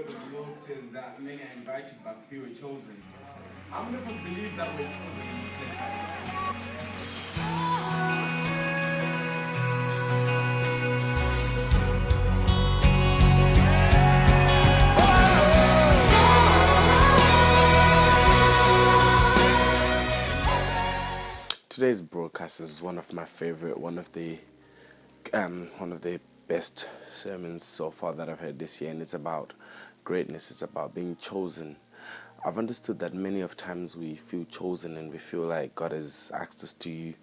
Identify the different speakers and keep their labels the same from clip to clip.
Speaker 1: word of the Lord says that many are invited but few are chosen. How many of us believe that we're chosen in this place?
Speaker 2: Today's broadcast is one of my favorite, one of the best sermons so far that I've heard this year, and it's about greatness. It's about being chosen. I've understood that many of times we feel chosen and we feel like God has asked us to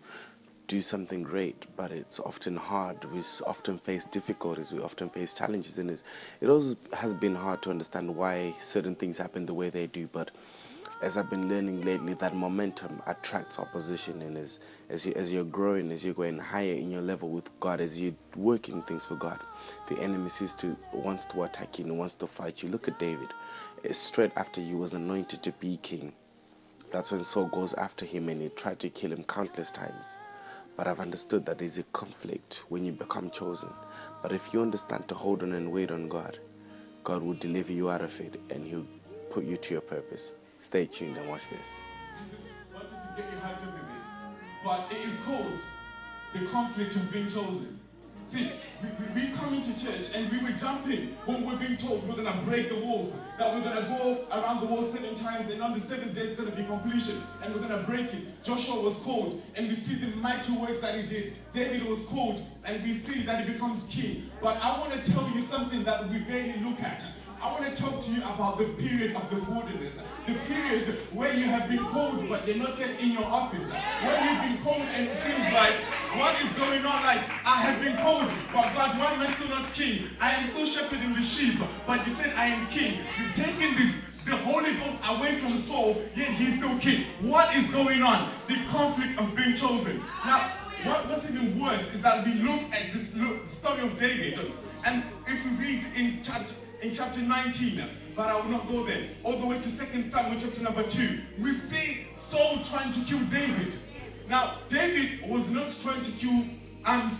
Speaker 2: do something great, but it's often hard. We often face difficulties, we often face challenges, and it also has been hard to understand why certain things happen the way they do. But as I've been learning lately, that momentum attracts opposition, and as you're growing, as you're going higher in your level with God, as you're working things for God, the enemy wants to attack you and wants to fight you. Look at David. Straight after he was anointed to be king, that's when Saul goes after him and he tried to kill him countless times. But I've understood that there's a conflict when you become chosen. But if you understand to hold on and wait on God, God will deliver you out of it and He'll put you to your purpose. Stay tuned and watch this.
Speaker 1: Jesus wanted to get you hyped up a bit, but it is called the conflict of being chosen. See, we come into church and we were jumping when we're being told we're going to break the walls, that we're going to go around the wall 7 times, and on the 7th day it's going to be completion, and we're going to break it. Joshua was called, and we see the mighty works that he did. David was called, and we see that he becomes king. But I want to tell you something that we rarely look at. I want to talk to you about the period of the wilderness, the period where you have been called but you're not yet in your office, where you've been called and it seems like, what is going on? Like, I have been called, but God, why am I still not king? I am still shepherding the sheep, but you said I am king. You've taken the Holy Ghost away from Saul, yet he's still king. What is going on? The conflict of being chosen. Now, what's even worse is that we look at this story of David, and if we read in chapter 19, but I will not go there, all the way to 2 Samuel chapter number 2, we see Saul trying to kill David. Now, David was not trying to kill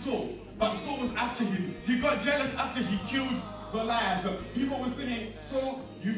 Speaker 1: Saul, but Saul was after him. He got jealous after he killed Goliath. People were saying, Saul, you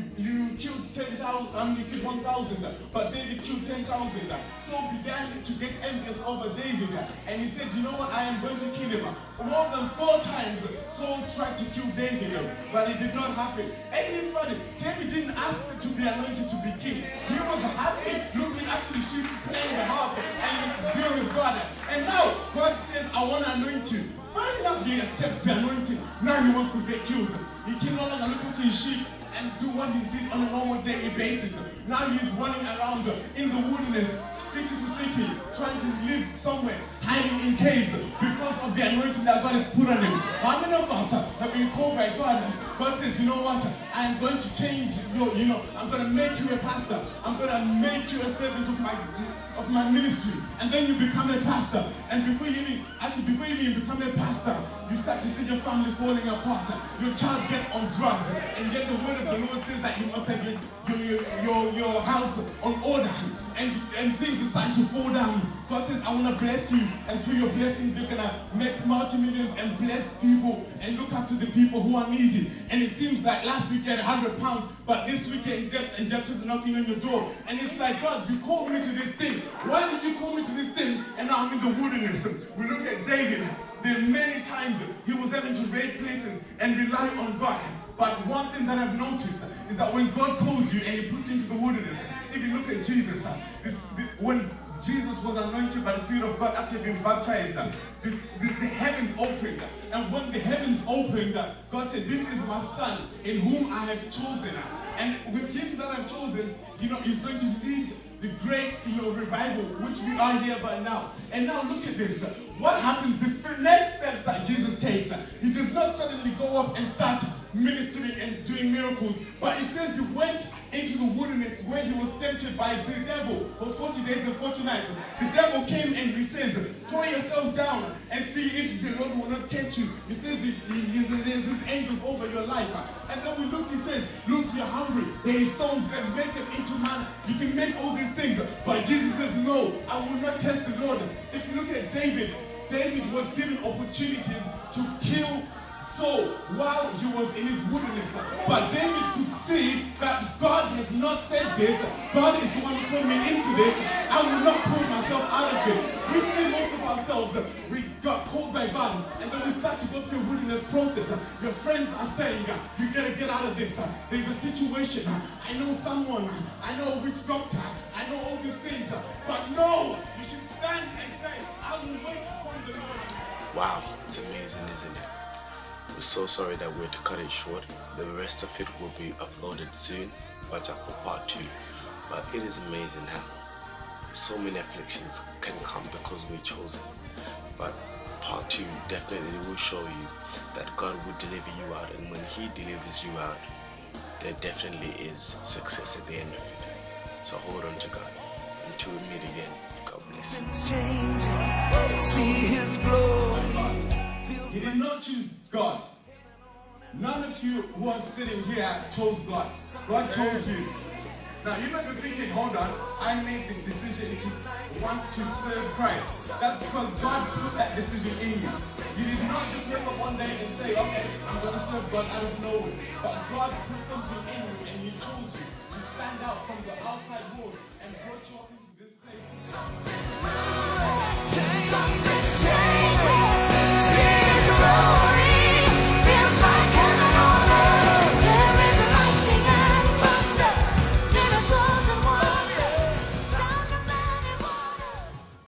Speaker 1: killed 10,000, you killed 1,000, but David killed 10,000. Saul began to get envious over David, and he said, you know what, I am going to kill him. More than 4 times, Saul tried to kill David, but it did not happen. Ain't it funny? David didn't ask to be anointed to be king. He was happy looking after the sheep, playing the harp, and being with God. And now, God says, I want to anoint you. Funny enough, he accepts the anointing. Now he wants to get killed. He can no longer look after his sheep and do what he did on a normal daily basis. Now he's running around in the wilderness, city to city, trying to live somewhere, hiding in caves because of the anointing that God has put on him. How many of us have been called by God? God says, you know what? I'm going to change you, I'm going to make you a pastor. I'm going to make you a servant of my ministry. And then you become a pastor. And before you even become a pastor, you start to see your family falling apart. Your child gets on drugs. And yet the word of the Lord says that you must have your house on order. And things are starting to fall down. God says, I want to bless you. And through your blessings, you're going to make multi-millions and bless people and look after the people who are needy. And it seems like last week you had £100, but this week you're in debt and debt is knocking on your door. And it's like, God, you called me to this thing. Why did you call me to this thing? And now I'm in the wilderness. We look at David. There are many times he was having to raid places and rely on God. But one thing that I've noticed is that when God calls you and He puts you into the wilderness, if you look at Jesus, when Jesus was anointed by the Spirit of God after being baptized, the heavens opened. And when the heavens opened, God said, this is my son in whom I have chosen. And with him that I've chosen, he's going to lead the great revival which we are here by now. And now look at this. What happens? The next steps that Jesus takes, He does not suddenly go up and start ministering and doing miracles, but it says He went into the wilderness where He was tempted by the devil for 40 days and 40 nights. The devil came and he says, throw yourself down and see if the Lord will not catch you. He says there's His angels over your life. And then we look, He says, look, you're hungry. There is stones that make them into manna. You can make all these things. But Jesus says, no, I will not test the Lord. If you look at David was given opportunities to kill Saul while he was in his wilderness. But David could friends are saying, you gotta get out of this. There's a situation. I know someone. I know a witch doctor. I know all these things. But no, you should stand and say, I will wait upon the Lord.
Speaker 2: Wow, it's amazing, isn't it? We're so sorry that we had to cut it short. The rest of it will be uploaded soon. Watch out for part 2. But it is amazing how so many afflictions can come because we're chosen. But part 2 definitely will show you that God will deliver you out, and when He delivers you out, there definitely is success at the end of it. So hold on to God. Until we meet again, God bless you.
Speaker 1: See His glory. He did not choose God. None of you who are sitting here chose God. God chose you. Now you might be thinking, hold on, I made the decision to want to serve Christ. That's because God put that decision in you. You did not just wake up one day and say, okay, I'm going to serve God out of nowhere. But God put something in you and He chose you to stand out from the outside world and brought you up into this place.